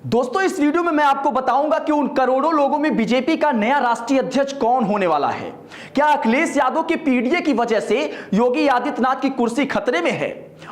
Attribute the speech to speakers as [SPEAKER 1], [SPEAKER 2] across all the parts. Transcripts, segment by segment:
[SPEAKER 1] दोस्तों, इस वीडियो में मैं आपको बताऊंगा कि उन करोड़ों लोगों में बीजेपी का नया राष्ट्रीय अध्यक्ष कौन होने वाला है। क्या अखिलेश यादव के पीडीए की वजह से योगी आदित्यनाथ की कुर्सी खतरे में है,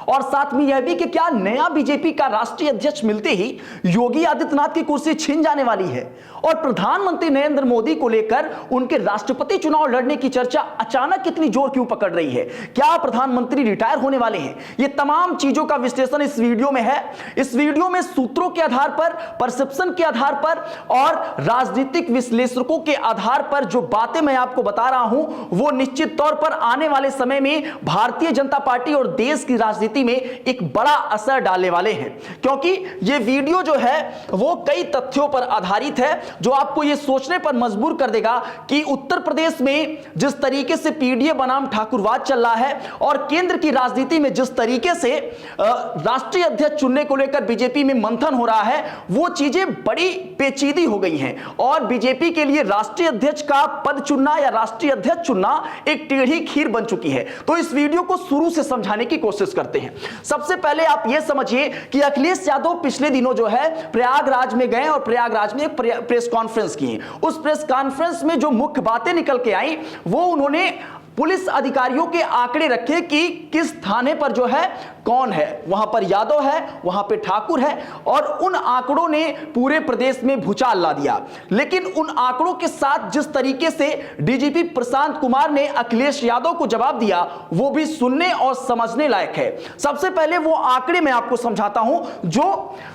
[SPEAKER 1] और साथ में यह भी कि क्या नया बीजेपी का राष्ट्रीय अध्यक्ष मिलते ही योगी आदित्यनाथ की कुर्सी छिन जाने वाली है, और प्रधानमंत्री नरेंद्र मोदी को लेकर उनके राष्ट्रपति चुनाव लड़ने की चर्चा अचानक इतनी जोर क्यों पकड़ रही है। क्या प्रधानमंत्री रिटायर होने वाले हैं? ये तमाम चीजों का विश्लेषण इस वीडियो में है। इस वीडियो में सूत्रों के आधार पर, परसेप्शन के आधार पर और राजनीतिक विश्लेषकों के आधार पर जो बातें मैं आपको बता रहा हूं, वो निश्चित तौर पर आने वाले समय में भारतीय जनता पार्टी और देश की राजनीति में एक बड़ा असर डालने वाले हैं। क्योंकि ये वीडियो जो है वो कई तथ्यों पर आधारित है जो आपको ये सोचने पर मजबूर कर देगा कि उत्तर प्रदेश में जिस तरीके से पीडीए बनाम ठाकुरवाद चल रहा है और केंद्र की राजनीति में जिस तरीके से राष्ट्रीय अध्यक्ष चुनने को लेकर बीजेपी में मंथन हो रहा है, वो चीजें बड़ी पेचीदी हो गई हैं। और बीजेपी के लिए राष्ट्रीय अध्यक्ष का पद चुनना या राष्ट्रीय अध्यक्ष चुनना एक टेढ़ी खीर बन चुकी है। तो इस वीडियो को शुरू से समझाने की कोशिश करते हैं। सबसे पहले आप यह समझिए कि अखिलेश यादव पिछले दिनों जो है प्रयागराज में गए और प्रयागराज में एक प्रेस कॉन्फ्रेंस की। उस प्रेस कॉन्फ्रेंस में जो मुख्य बातें निकल के आई, वो उन्होंने पुलिस अधिकारियों के आंकड़े रखे कि किस थाने पर जो है कौन है, वहां पर यादव है, वहां पे ठाकुर है, और उन आंकड़ों ने पूरे प्रदेश में भूचाल ला दिया। लेकिन उन आंकड़ों के साथ जिस तरीके से डीजीपी प्रशांत कुमार ने अखिलेश यादव को जवाब दिया, वो भी सुनने और समझने लायक है। सबसे पहले वो आंकड़े मैं आपको समझाता हूं जो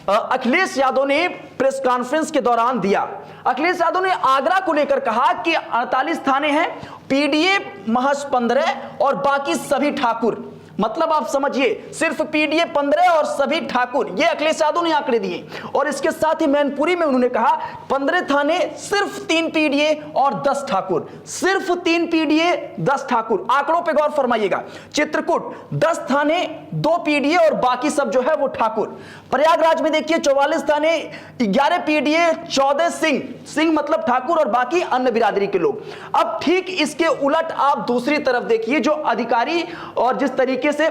[SPEAKER 1] अखिलेश यादव ने प्रेस कॉन्फ्रेंस के दौरान दिया। अखिलेश यादव ने आगरा को लेकर कहा कि 48 थाने हैं, पीडीए महज 15 और बाकी सभी ठाकुर। मतलब आप समझिए, सिर्फ पीडीए 15 और सभी ठाकुर, ये अखिलेश यादव ने आंकड़े दिए। और इसके साथ ही मैनपुरी में उन्होंने कहा 15 थाने, सिर्फ 3 पीडीए और 10 ठाकुर। सिर्फ 3 पीडीए 10 ठाकुर, आंकड़ों पे गौर फरमाइएगा। चित्रकूट 10 थाने, 2 पीडीए और बाकी सब जो है वो ठाकुर। प्रयागराज में देखिए 44 थाने, 11 पीडीए, 14 सिंह मतलब ठाकुर और बाकी अन्य बिरादरी के लोग। अब ठीक इसके उलट आप दूसरी तरफ देखिए, जो अधिकारी और जिस तरीके से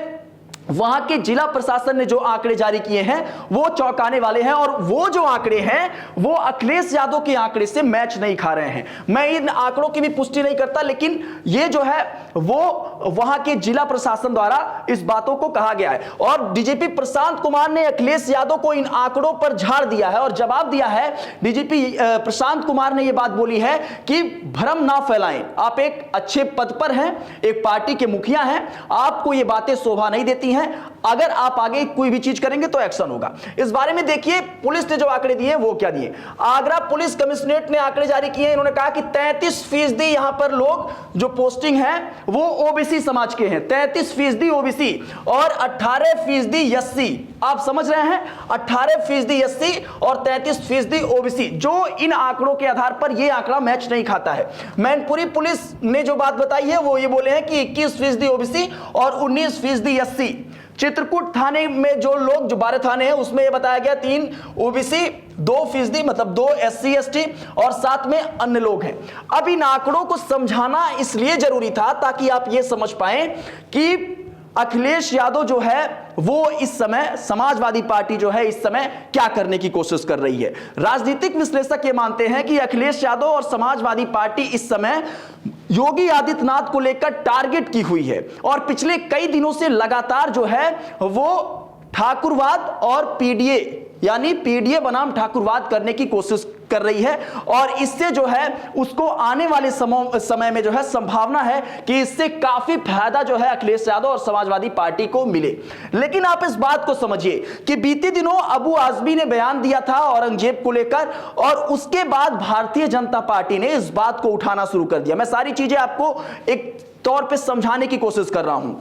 [SPEAKER 1] वहां के जिला प्रशासन ने जो आंकड़े जारी किए हैं वो चौंकाने वाले हैं। और वो जो आंकड़े हैं वो अखिलेश यादव के आंकड़े से मैच नहीं खा रहे हैं। मैं इन आंकड़ों की भी पुष्टि नहीं करता, लेकिन ये जो है वो वहां के जिला प्रशासन द्वारा इस बातों को कहा गया है। और डीजीपी प्रशांत कुमार ने अखिलेश यादव को इन आंकड़ों पर झाड़ दिया है और जवाब दिया है। डीजीपी प्रशांत कुमार ने यह बात बोली है कि भ्रम ना फैलाएं, आप एक अच्छे पद पर हैं, एक पार्टी के मुखिया हैं, आपको ये बातें शोभा नहीं देती हैं। अगर आप आगे कोई भी चीज करेंगे तो एक्शन होगा। इस बारे में देखिए पुलिस ने जो आंकड़े दिए वो क्या दिए। आगरा पुलिस कमिश्नरेट ने आंकड़े जारी किए। इन्होंने कहा कि 33% यहां पर लोग जो पोस्टिंग है वो ओबीसी समाज के हैं, 33% ओबीसी और 18% एससी। आप समझ रहे हैं, 18% एससी और 33% ओबीसी। जो इन आंकड़ों के आधार पर यह आंकड़ा मैच नहीं खाता है। मैनपुरी पुलिस ने जो बात बताई है वो ये बोले हैं कि 21% ओबीसी और 19% एससी। चित्रकूट थाने में जो लोग, जो 12 थाने हैं, उसमें यह बताया गया 3 ओबीसी, 2% मतलब 2 एससी एसटी और साथ में अन्य लोग हैं। अब इन आंकड़ों को समझाना इसलिए जरूरी था ताकि आप यह समझ पाएं कि अखिलेश यादव जो है वो इस समय, समाजवादी पार्टी जो है इस समय क्या करने की कोशिश कर रही है। राजनीतिक विश्लेषक ये मानते हैं कि अखिलेश यादव और समाजवादी पार्टी इस समय योगी आदित्यनाथ को लेकर टारगेट की हुई है और पिछले कई दिनों से लगातार जो है वो ठाकुरवाद और पीडीए यानी पीडीए बनाम ठाकुरवाद करने की कोशिश कर रही है। और इससे जो है उसको आने वाले समय में जो है संभावना है कि इससे काफी फायदा जो है अखिलेश यादव और समाजवादी पार्टी को मिले। लेकिन आप इस बात को समझिए कि बीते दिनों अबू आजमी ने बयान दिया था औरंगजेब को लेकर, और उसके बाद भारतीय जनता पार्टी ने इस बात को उठाना शुरू कर दिया। मैं सारी चीजें आपको एक तौर पर समझाने की कोशिश कर रहा हूं।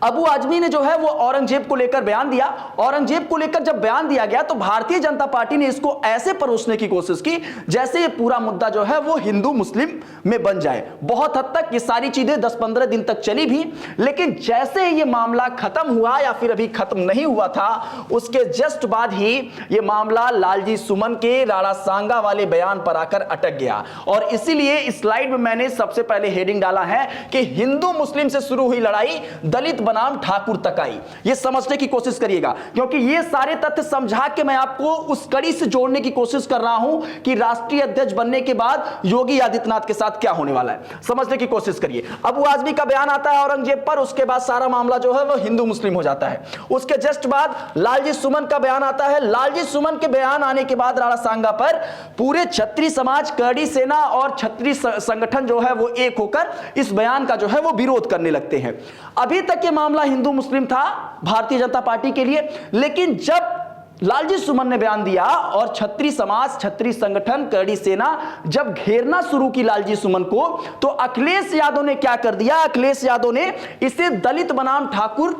[SPEAKER 1] अबू आजमी ने जो है वो औरंगजेब को लेकर बयान दिया। औरंगजेब को लेकर जब बयान दिया गया तो भारतीय जनता पार्टी ने इसको ऐसे परोसने की कोशिश की जैसे ये पूरा मुद्दा जो है वो हिंदू मुस्लिम में बन जाए। बहुत हद तक ये सारी चीजें 10-15 दिन तक चली भी, लेकिन जैसे ये मामला खत्म हुआ या फिर अभी खत्म नहीं हुआ था, उसके जस्ट बाद ही ये मामला लालजी सुमन के राणा सांगा वाले बयान पर आकर अटक गया। और इसीलिए इस स्लाइड में मैंने सबसे पहले हेडिंग डाला है कि हिंदू मुस्लिम से शुरू हुई लड़ाई दलित बनाम ठाकुर तक आई। ये समझने की कोशिश करिएगा, क्योंकि ये सारे तथ्य समझा के मैं आपको उस कड़ी से जोड़ने की कोशिश कर रहा हूं कि राष्ट्रीय अध्यक्ष बनने के बाद योगी आदित्यनाथ के साथ क्या होने वाला है। समझने की कोशिश करिए। अबू आजमी का बयान आता है औरंगजेब पर, उसके बाद सारा मामला जो है वो हिंदू मुस्लिम हो जाता है। उसके जस्ट बाद लालजी सुमन का बयान आता है। लालजी सुमन के बयान आने के बाद राणा सांगा पर पूरे क्षत्रिय समाज, करड़ी सेना और क्षत्रिय संगठन जो है वो एक होकर इस बयान का जो है वो विरोध करने लगते हैं। अभी तक ये मामला हिंदू मुस्लिम था भारतीय जनता पार्टी के लिए, लेकिन जब लालजी सुमन ने बयान दिया और क्षत्रिय समाज, क्षत्रिय संगठन, करड़ी सेना जब घेरना शुरू की लालजी सुमन को, तो अखिलेश यादव ने क्या कर दिया? अखिलेश यादव ने इसे दलित बनाम ठाकुर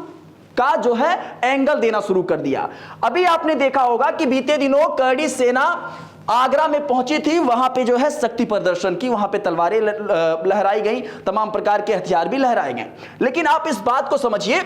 [SPEAKER 1] का जो है एंगल देना शुरू कर दिया। अभी आपने देखा होगा कि बीते दिनों करड़ी सेना आगरा में पहुंची थी, वहां पे जो है शक्ति प्रदर्शन की, वहां पे तलवारें लहराई गई, तमाम प्रकार के हथियार भी लहराए गए। लेकिन आप इस बात को समझिए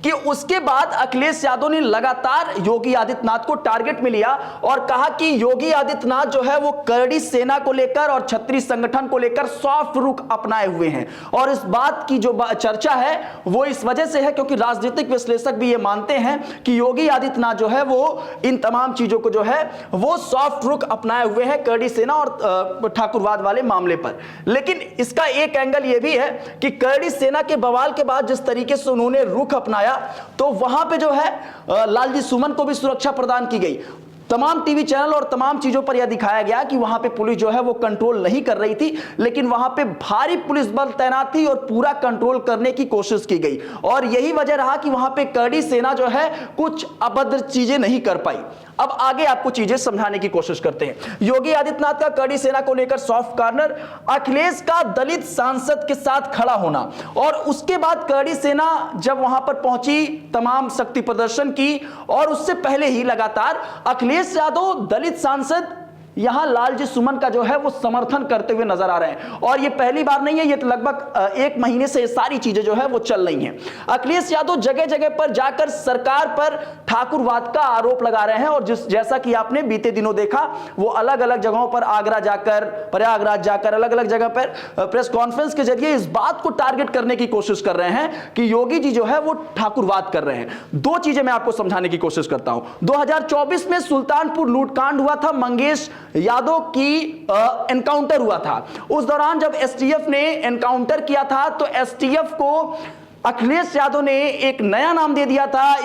[SPEAKER 1] कि उसके बाद अखिलेश यादव ने लगातार योगी आदित्यनाथ को टारगेट में लिया और कहा कि योगी आदित्यनाथ जो है वो करड़ी सेना को लेकर और क्षत्रिय संगठन को लेकर सॉफ्ट रुख अपनाए हुए हैं। और इस बात की जो चर्चा है वो इस वजह से है क्योंकि राजनीतिक विश्लेषक भी ये मानते हैं कि योगी आदित्यनाथ जो है वो इन तमाम चीजों को जो है वो सॉफ्ट रुख अपनाए हुए हैं करड़ी सेना और ठाकुरवाद वाले मामले पर। लेकिन इसका एक एंगल ये भी है कि करड़ी सेना के बवाल के बाद जिस तरीके से उन्होंने रुख अपनाया, तो वहां पे जो है लालजी सुमन को भी सुरक्षा प्रदान की गई। तमाम टीवी चैनल और तमाम चीजों पर यह दिखाया गया कि वहां पे पुलिस जो है वो कंट्रोल नहीं कर रही थी, लेकिन वहां पे भारी पुलिस बल तैनात थी और पूरा कंट्रोल करने की कोशिश की गई। और यही वजह रहा कि वहां पे करड़ी सेना जो है कुछ अभद्र चीजें नहीं कर पाई। अब आगे आपको चीजें समझाने की कोशिश करते हैं। योगी आदित्यनाथ का करड़ी सेना को लेकर सॉफ्ट कॉर्नर, अखिलेश का दलित सांसद के साथ खड़ा होना, और उसके बाद करड़ी सेना जब वहां पर पहुंची, तमाम शक्ति प्रदर्शन की, और उससे पहले ही लगातार अखिलेश यादव दलित सांसद यहां लालजी सुमन का जो है वो समर्थन करते हुए नजर आ रहे हैं। और ये पहली बार नहीं है, ये लगभग एक महीने से ये सारी चीजें जो है वो चल रही हैं। अखिलेश यादव जगह जगह पर जाकर सरकार पर ठाकुरवाद का आरोप लगा रहे हैं और जैसा कि आपने बीते दिनों देखा, वो अलग अलग जगहों पर आगरा जाकर, प्रयागराज जाकर, अलग अलग जगह पर प्रेस कॉन्फ्रेंस के जरिए इस बात को टारगेट करने की कोशिश कर रहे हैं कि योगी जी जो है वो ठाकुरवाद कर रहे हैं। दो चीजें मैं आपको समझाने की कोशिश करता हूं। 2024 में सुल्तानपुर लूटकांड हुआ था, मंगेश यादव की एनकाउंटर हुआ था। उस दौरान जब एसटीएफ ने एनकाउंटर किया था तो एसटीएफ को अखिलेश यादव ने एक नया नाम दे दिया था,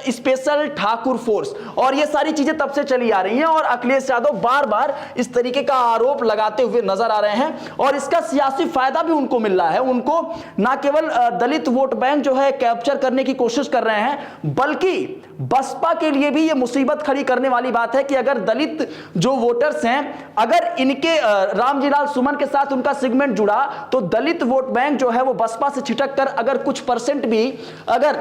[SPEAKER 1] स्पेशल ठाकुर फोर्स। और ये सारी चीजें तब से चली आ रही हैं और अखिलेश यादव बार बार इस तरीके का आरोप लगाते हुए नजर आ रहे हैं और इसका सियासी फायदा भी उनको मिल रहा है। उनको ना केवल दलित वोट बैंक जो है कैप्चर करने की कोशिश कर रहे हैं, बल्कि बसपा के लिए भी ये मुसीबत खड़ी करने वाली बात है कि अगर दलित जो वोटर्स हैं, अगर इनके रामजीलाल सुमन के साथ उनका सेगमेंट जुड़ा तो दलित वोट बैंक जो है वो बसपा से छिटक कर अगर कुछ परसेंट भी अगर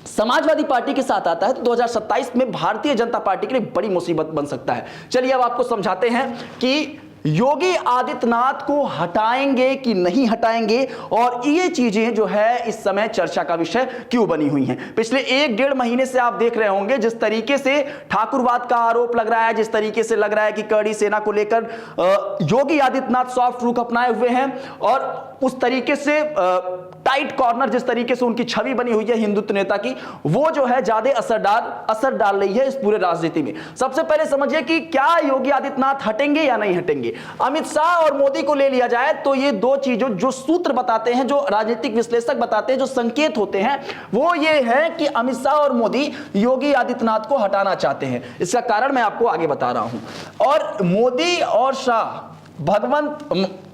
[SPEAKER 1] समाजवादी पार्टी के साथ आता है तो 2027 में भारतीय जनता पार्टी के लिए बड़ी मुसीबत बन सकता है। चलिए अब आपको समझाते हैं कि योगी आदित्यनाथ को हटाएंगे कि नहीं हटाएंगे और ये चीजें जो है इस समय चर्चा का विषय क्यों बनी हुई हैं। पिछले 1-1.5 महीने से आप देख रहे होंगे जिस तरीके से ठाकुरवाद का आरोप लग रहा है, जिस तरीके से लग रहा है कि करड़ी सेना को लेकर योगी आदित्यनाथ सॉफ्ट रुख अपनाए हुए हैं और उस तरीके से टाइट कॉर्नर जिस तरीके से उनकी छवि बनी हुई है हिंदुत्व नेता की, वो जो है ज्यादा असर डाल रही है इस पूरे राजनीति में। सबसे पहले समझिए कि क्या योगी आदित्यनाथ हटेंगे या नहीं हटेंगे। अमित शाह और मोदी को ले लिया जाए तो ये दो चीजों जो सूत्र बताते हैं, जो राजनीतिक विश्लेषक बताते हैं, जो संकेत होते हैं, वो ये है कि अमित शाह और मोदी योगी आदित्यनाथ को हटाना चाहते हैं। इसका कारण मैं आपको आगे बता रहा हूं। और मोदी और शाह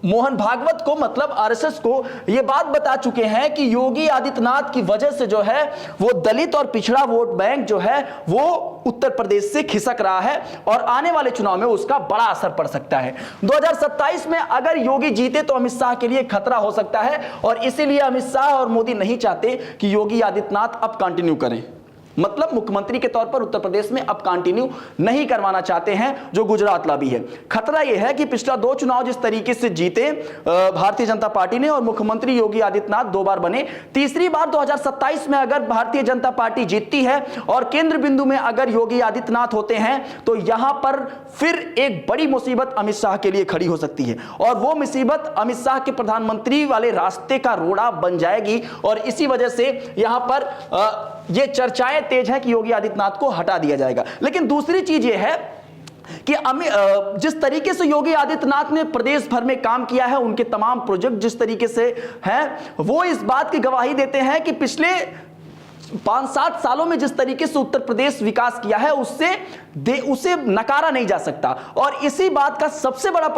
[SPEAKER 1] मोहन भागवत को मतलब आरएसएस को यह बात बता चुके हैं कि योगी आदित्यनाथ की वजह से जो है वो दलित और पिछड़ा वोट बैंक जो है वो उत्तर प्रदेश से खिसक रहा है और आने वाले चुनाव में उसका बड़ा असर पड़ सकता है। 2027 में अगर योगी जीते तो अमित शाह के लिए खतरा हो सकता है और इसीलिए अमित शाह और मोदी नहीं चाहते कि योगी आदित्यनाथ अब कंटिन्यू करें। मतलब मुख्यमंत्री के तौर पर उत्तर प्रदेश में अब कंटिन्यू नहीं करवाना चाहते हैं जो गुजरात लॉबी है। खतरा यह है कि पिछला 2 चुनाव जिस तरीके से जीते भारतीय जनता पार्टी ने और मुख्यमंत्री योगी आदित्यनाथ 2 बार बने, तीसरी बार 2027 में अगर भारतीय जनता पार्टी जीतती है और केंद्र बिंदु में अगर योगी आदित्यनाथ होते हैं तो यहां पर फिर एक बड़ी मुसीबत अमित शाह के लिए खड़ी हो सकती है और वो मुसीबत अमित शाह के प्रधानमंत्री वाले रास्ते का रोड़ा बन जाएगी। और इसी वजह से यहां पर ये चर्चाएं तेज है कि योगी आदित्यनाथ को हटा दिया जाएगा। लेकिन दूसरी चीज ये है कि जिस तरीके से योगी आदित्यनाथ ने प्रदेश भर में काम किया है, उनके तमाम प्रोजेक्ट जिस तरीके से हैं वो इस बात की गवाही देते हैं कि पिछले 5-7 सालों में जिस तरीके से उत्तर प्रदेश विकास किया है उसे नकारा नहीं जा सकता। और इसी बात का सबसे बड़ा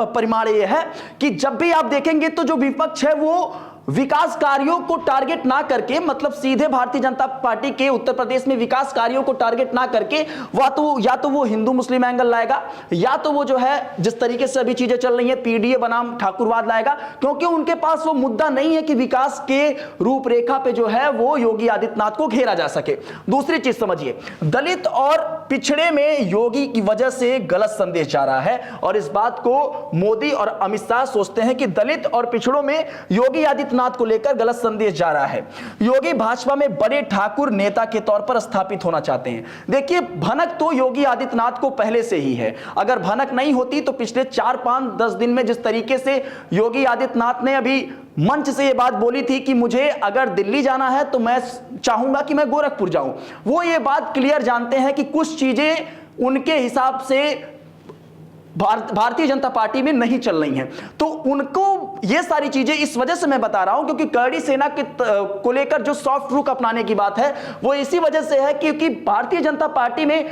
[SPEAKER 1] परिमाण यह है कि जब भी आप देखेंगे तो जो विपक्ष है वो विकास कार्यों को टारगेट ना करके, मतलब सीधे भारतीय जनता पार्टी के उत्तर प्रदेश में विकास कार्यों को टारगेट ना करके या तो वो हिंदू मुस्लिम एंगल लाएगा या तो वो जो है जिस तरीके से अभी चीजें चल रही हैं पीडीए बनाम ठाकुरवाद लाएगा, क्योंकि उनके पास वो मुद्दा नहीं है कि विकास के रूपरेखा पे जो है वो योगी आदित्यनाथ को घेरा जा सके। दूसरी चीज समझिए, दलित और पिछड़े में योगी की वजह से गलत संदेश जा रहा है और इस बात को मोदी और अमित शाह सोचते हैं कि दलित और पिछड़ों में योगी आदित्यनाथ को लेकर गलत संदेश जा रहा है। योगी भाजपा में बड़े ठाकुर नेता के तौर पर स्थापित होना चाहते हैं। देखिए, भनक तो योगी आदित्यनाथ को पहले से ही है। अगर भनक नहीं होती तो पिछले 4-5-10 दिन में जिस तरीके से योगी आदित्यनाथ ने अभी मंच से यह बात बोली थी कि मुझे अगर दिल्ली जाना है तो मैं चाहूंगा कि मैं गोरखपुर जाऊं, वो ये बात क्लियर जानते हैं कि कुछ चीजें उनके हिसाब से भारतीय जनता पार्टी में नहीं चल रही हैं। तो उनको ये सारी चीजें इस वजह से मैं बता रहा हूं क्योंकि करड़ी सेना को लेकर जो सॉफ्ट रुख अपनाने की बात है वो इसी वजह से है क्योंकि भारतीय जनता पार्टी में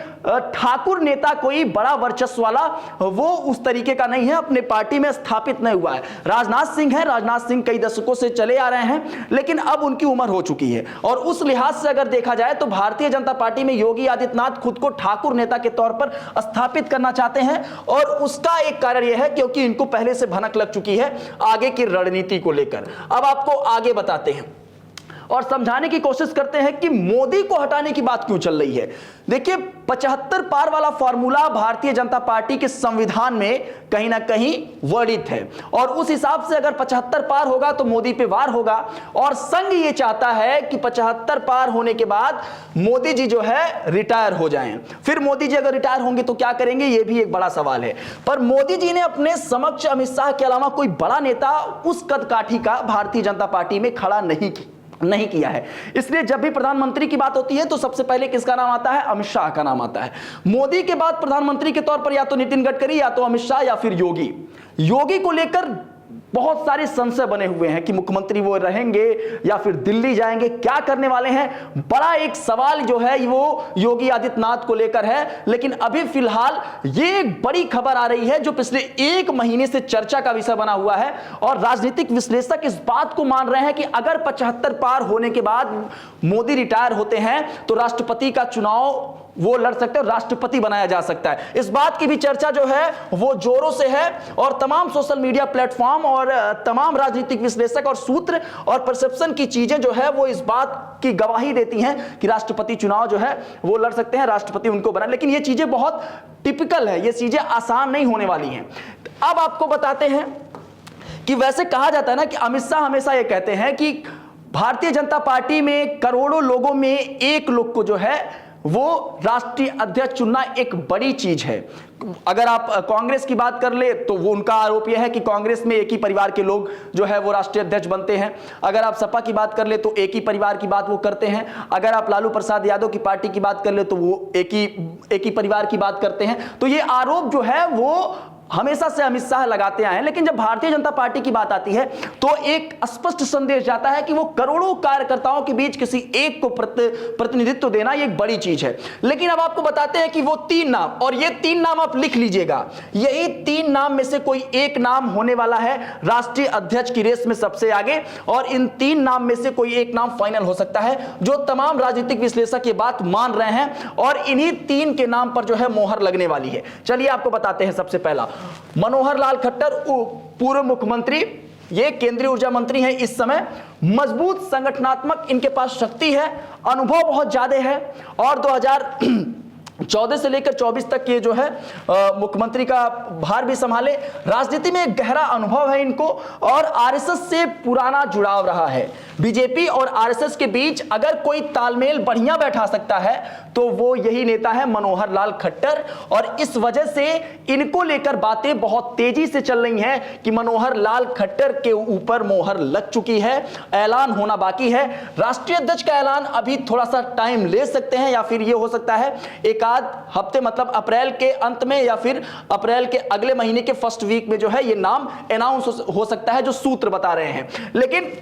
[SPEAKER 1] ठाकुर नेता कोई बड़ा वर्चस्व वाला वो उस तरीके का नहीं है, अपने पार्टी में स्थापित नहीं हुआ है। राजनाथ सिंह है, राजनाथ सिंह कई दशकों से चले आ रहे हैं लेकिन अब उनकी उम्र हो चुकी है और उस लिहाज से अगर देखा जाए तो भारतीय जनता पार्टी में योगी आदित्यनाथ खुद को ठाकुर नेता के तौर पर स्थापित करना चाहते हैं और उसका एक कारण यह है क्योंकि इनको पहले से भनक लग चुकी है आगे की रणनीति को लेकर। अब आपको आगे बताते हैं और समझाने की कोशिश करते हैं कि मोदी को हटाने की बात क्यों चल रही है। देखिए, 75 पार वाला फॉर्मूला भारतीय जनता पार्टी के संविधान में कहीं ना कहीं वर्णित है और उस हिसाब से अगर 75 पार होगा तो मोदी पे वार होगा और संघ ये चाहता है कि 75 पार होने के बाद मोदी जी जो है रिटायर हो जाएं। फिर मोदी जी अगर रिटायर होंगे तो क्या करेंगे, ये भी एक बड़ा सवाल है। पर मोदी जी ने अपने समक्ष अमित शाह के अलावा कोई बड़ा नेता उस कदकाठी का भारतीय जनता पार्टी में खड़ा नहीं किया है। इसलिए जब भी प्रधानमंत्री की बात होती है तो सबसे पहले किसका नाम आता है, अमित शाह का नाम आता है। मोदी के बाद प्रधानमंत्री के तौर पर या तो नितिन गडकरी या तो अमित शाह या फिर योगी को लेकर बहुत सारे संशय बने हुए हैं कि मुख्यमंत्री वो रहेंगे या फिर दिल्ली जाएंगे, क्या करने वाले हैं। बड़ा एक सवाल जो है वो योगी आदित्यनाथ को लेकर है। लेकिन अभी फिलहाल ये एक बड़ी खबर आ रही है जो पिछले 1 महीने से चर्चा का विषय बना हुआ है और राजनीतिक विश्लेषक इस बात को मान रहे हैं कि अगर 75 पार होने के बाद मोदी रिटायर होते हैं तो राष्ट्रपति का चुनाव वो लड़ सकते हैं, राष्ट्रपति बनाया जा सकता है। इस बात की भी चर्चा जो है वो जोरों से है और तमाम सोशल मीडिया प्लेटफॉर्म और तमाम राजनीतिक विश्लेषक और सूत्र और परसेप्शन की चीजें जो है वो इस बात की गवाही देती हैं कि राष्ट्रपति चुनाव जो है वो लड़ सकते हैं, राष्ट्रपति उनको बना। लेकिन ये चीजें बहुत टिपिकल है, ये चीजें आसान नहीं होने वाली हैं। अब आपको बताते हैं कि वैसे कहा जाता है ना कि अमित शाह हमेशा ये कहते हैं कि भारतीय जनता पार्टी में करोड़ों लोगों में एक लोग को जो है वो राष्ट्रीय अध्यक्ष चुनना एक बड़ी चीज है। अगर आप कांग्रेस की बात कर ले तो वो उनका आरोप यह है कि कांग्रेस में एक ही परिवार के लोग जो है वो राष्ट्रीय अध्यक्ष बनते हैं। अगर आप सपा की बात कर ले तो एक ही परिवार की बात वो करते हैं। अगर आप लालू प्रसाद यादव की पार्टी की बात कर ले तो वो एक ही परिवार की बात करते हैं। तो ये आरोप जो है वो हमेशा से अमित शाह लगाते आए हैं। लेकिन जब भारतीय जनता पार्टी की बात आती है तो एक स्पष्ट संदेश जाता है कि वो करोड़ों कार्यकर्ताओं के बीच किसी एक को प्रतिनिधित्व देना ये एक बड़ी चीज है। लेकिन अब आपको बताते हैं कि वो 3 नाम, और ये 3 नाम आप लिख लीजिएगा, यही 3 नाम में से कोई एक नाम होने वाला है राष्ट्रीय अध्यक्ष की रेस में सबसे आगे और इन 3 नाम में से कोई एक नाम फाइनल हो सकता है जो तमाम राजनीतिक विश्लेषक ये बात मान रहे हैं और इन्हीं 3 के नाम पर जो है मोहर लगने वाली है। चलिए आपको बताते हैं। सबसे पहला मनोहर लाल खट्टर, पूर्व मुख्यमंत्री, ये केंद्रीय ऊर्जा मंत्री हैं इस समय। मजबूत संगठनात्मक इनके पास शक्ति है, अनुभव बहुत ज्यादा है और 2014 से लेकर 24 तक ये जो है मुख्यमंत्री का भार भी संभाले। राजनीति में एक गहरा अनुभव है इनको और आरएसएस से पुराना जुड़ाव रहा है। बीजेपी और आरएसएस के बीच अगर कोई तालमेल बढ़िया बैठा सकता है तो वो यही नेता है मनोहर लाल खट्टर, और इस वजह से इनको लेकर बातें बहुत तेजी से चल रही हैं कि मनोहर लाल खट्टर के ऊपर मोहर लग चुकी है, ऐलान होना बाकी है। राष्ट्रीय अध्यक्ष का ऐलान अभी थोड़ा सा टाइम ले सकते हैं या फिर ये हो सकता है एक आध हफ्ते, मतलब अप्रैल के अंत में या फिर अप्रैल के अगले महीने के फर्स्ट वीक में जो है ये नाम अनाउंस हो सकता है, जो सूत्र बता रहे हैं। लेकिन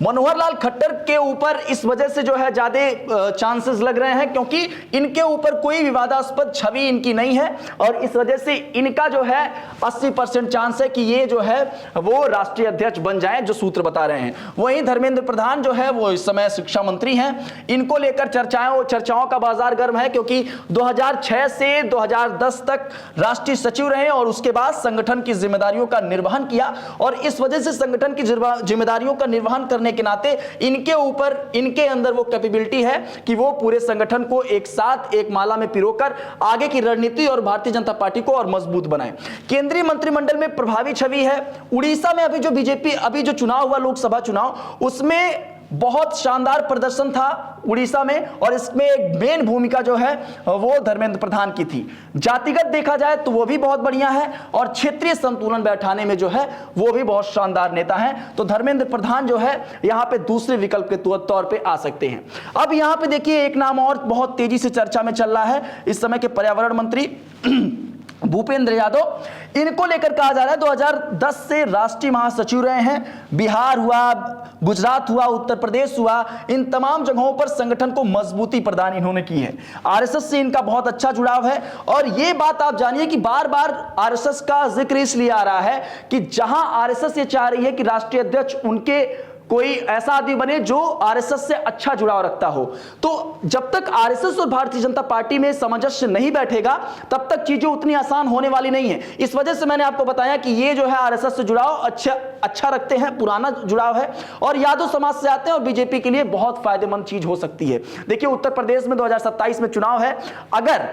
[SPEAKER 1] मनोहर लाल खट्टर के ऊपर इस वजह से जो है ज्यादा चांसेस लग रहे हैं क्योंकि इनके ऊपर कोई विवादास्पद छवि इनकी नहीं है और इस वजह से इनका जो है 80% चांस है कि ये जो है वो राष्ट्रीय अध्यक्ष बन जाएं, जो सूत्र बता रहे हैं। वहीं धर्मेंद्र प्रधान जो है वो इस समय शिक्षा मंत्री हैं, इनको लेकर चर्चाओं का बाजार गर्म है क्योंकि 2006 से 2010 तक राष्ट्रीय सचिव रहे और उसके बाद संगठन की जिम्मेदारियों का निर्वहन किया और इस वजह से संगठन की जिम्मेदारियों का निर्वहन करने के नाते इनके ऊपर, इनके अंदर वो कैपेबिलिटी है कि वो पूरे संगठन को एक साथ एक माला में पिरोकर आगे की रणनीति और भारतीय जनता पार्टी को और मजबूत बनाए। केंद्रीय मंत्रिमंडल में प्रभावी छवि है। उड़ीसा में अभी जो बीजेपी अभी जो चुनाव हुआ, लोकसभा चुनाव, उसमें बहुत शानदार प्रदर्शन था उड़ीसा में और इसमें एक मेन भूमिका जो है वो धर्मेंद्र प्रधान की थी। जातिगत देखा जाए तो वो भी बहुत बढ़िया है और क्षेत्रीय संतुलन बैठाने में जो है वो भी बहुत शानदार नेता हैं। तो धर्मेंद्र प्रधान जो है यहाँ पे दूसरे विकल्प के तौर पे आ सकते हैं। अब यहाँ पे देखिए एक नाम और बहुत तेजी से चर्चा में चल रहा है इस समय के पर्यावरण मंत्री भूपेंद्र यादव। इनको लेकर कहा जा रहा है 2010 से राष्ट्रीय महासचिव रहे हैं। बिहार हुआ, गुजरात हुआ, उत्तर प्रदेश हुआ, इन तमाम जगहों पर संगठन को मजबूती प्रदान इन्होंने की है। आरएसएस से इनका बहुत अच्छा जुड़ाव है और यह बात आप जानिए कि बार बार आरएसएस का जिक्र इसलिए आ रहा है कि जहां आरएसएस ये चाह रही है कि राष्ट्रीय अध्यक्ष उनके कोई ऐसा आदमी बने जो आरएसएस से अच्छा जुड़ाव रखता हो, तो जब तक आरएसएस और भारतीय जनता पार्टी में सामंजस्य नहीं बैठेगा तब तक चीजें उतनी आसान होने वाली नहीं है। इस वजह से मैंने आपको बताया कि ये जो है आरएसएस से जुड़ाव अच्छा रखते हैं, पुराना जुड़ाव है और यादव समाज से आते हैं और बीजेपी के लिए बहुत फायदेमंद चीज हो सकती है। देखिए उत्तर प्रदेश में 2027 में चुनाव है, अगर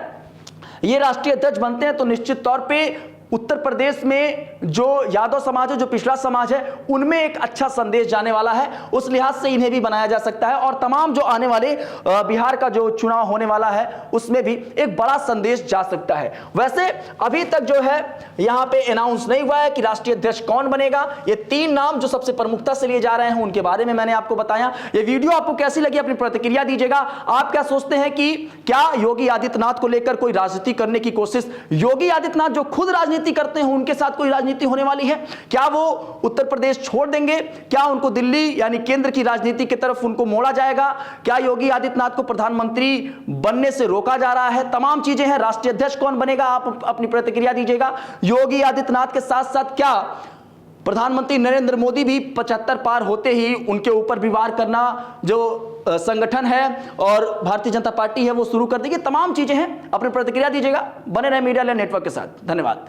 [SPEAKER 1] ये राष्ट्रीय अध्यक्ष बनते हैं तो निश्चित तौर पे उत्तर प्रदेश में जो यादव समाज है, जो पिछड़ा समाज है, उनमें एक अच्छा संदेश जाने वाला है। उस लिहाज से इन्हें भी बनाया जा सकता है और तमाम जो आने वाले बिहार का जो चुनाव होने वाला है उसमें भी एक बड़ा संदेश जा सकता है। वैसे अभी तक जो है यहाँ पे अनाउंस नहीं हुआ है कि राष्ट्रीय अध्यक्ष कौन बनेगा। ये 3 नाम जो सबसे प्रमुखता से लिए जा रहे हैं उनके बारे में मैंने आपको बताया। ये वीडियो आपको कैसी लगी अपनी प्रतिक्रिया दीजिएगा। आप क्या सोचते हैं कि क्या योगी आदित्यनाथ को लेकर कोई राजनीति करने की कोशिश, योगी आदित्यनाथ जो खुद राजनीति करते हैं उनके साथ कोई राजनीति होने वाली है? क्या वो उत्तर प्रदेश छोड़ देंगे? क्या उनको दिल्ली यानी केंद्र की राजनीति की तरफ उनको मोड़ा जाएगा? क्या योगी आदित्यनाथ को प्रधानमंत्री बनने से रोका जा रहा है? तमाम चीजें हैं। राष्ट्रीय अध्यक्ष कौन बनेगा, आप अपनी प्रतिक्रिया दीजिएगा। योगी आदित्यनाथ के साथ साथ क्या प्रधानमंत्री नरेंद्र मोदी भी 75 पार होते ही उनके ऊपर भी वार करना जो संगठन है और भारतीय जनता पार्टी है वो शुरू कर देगी? तमाम चीजें हैं। अपनी प्रतिक्रिया दीजिएगा। बने रहे मीडिया नेटवर्क के साथ। धन्यवाद।